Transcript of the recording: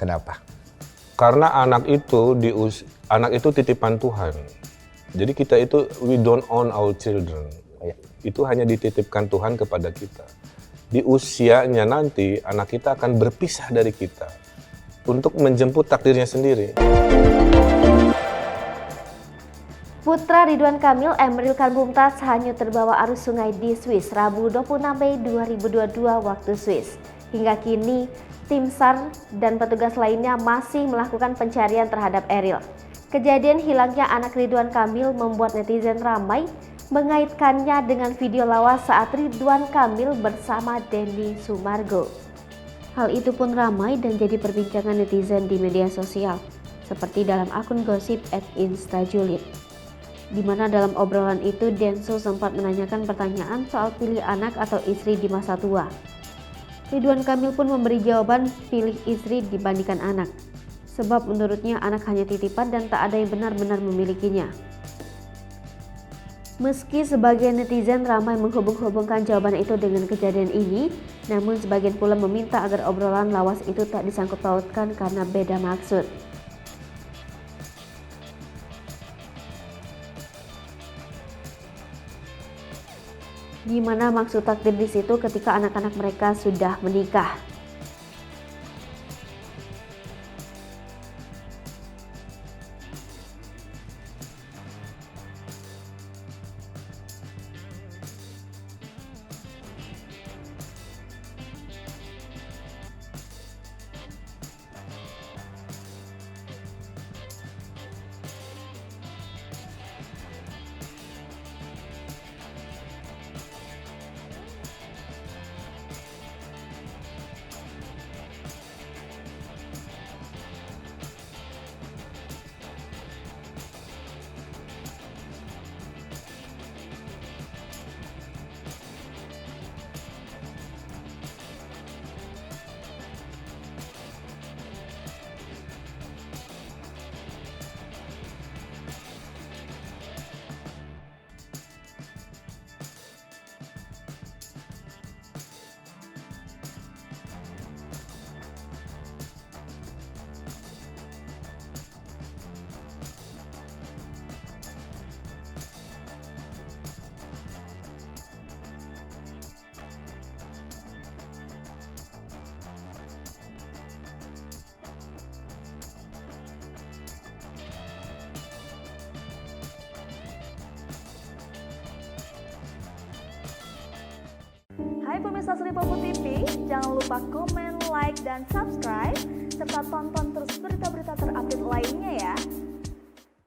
Kenapa? Karena anak itu titipan Tuhan. Jadi kita itu we don't own our children. Itu hanya dititipkan Tuhan kepada kita. Di usianya nanti anak kita akan berpisah dari kita untuk menjemput takdirnya sendiri. Putra Ridwan Kamil, Emril Khan Mumtaz hanyut terbawa arus sungai di Swiss Rabu 26 Mei 2022 waktu Swiss. Hingga kini, tim SAR dan petugas lainnya masih melakukan pencarian terhadap Eril. Kejadian hilangnya anak Ridwan Kamil membuat netizen ramai mengaitkannya dengan video lawas saat Ridwan Kamil bersama Denny Sumargo. Hal itu pun ramai dan jadi perbincangan netizen di media sosial, seperti dalam akun gosip @instajulit. Di mana dalam obrolan itu Denso sempat menanyakan pertanyaan soal pilih anak atau istri di masa tua. Ridwan Kamil pun memberi jawaban pilih istri dibandingkan anak, sebab menurutnya anak hanya titipan dan tak ada yang benar-benar memilikinya. Meski sebagian netizen ramai menghubung-hubungkan jawaban itu dengan kejadian ini, namun sebagian pula meminta agar obrolan lawas itu tak disangkut pautkan karena beda maksud. Gimana maksud takdir di situ ketika anak-anak mereka sudah menikah? Hai pemirsa Sri Popo TV, jangan lupa komen, like, dan subscribe, serta tonton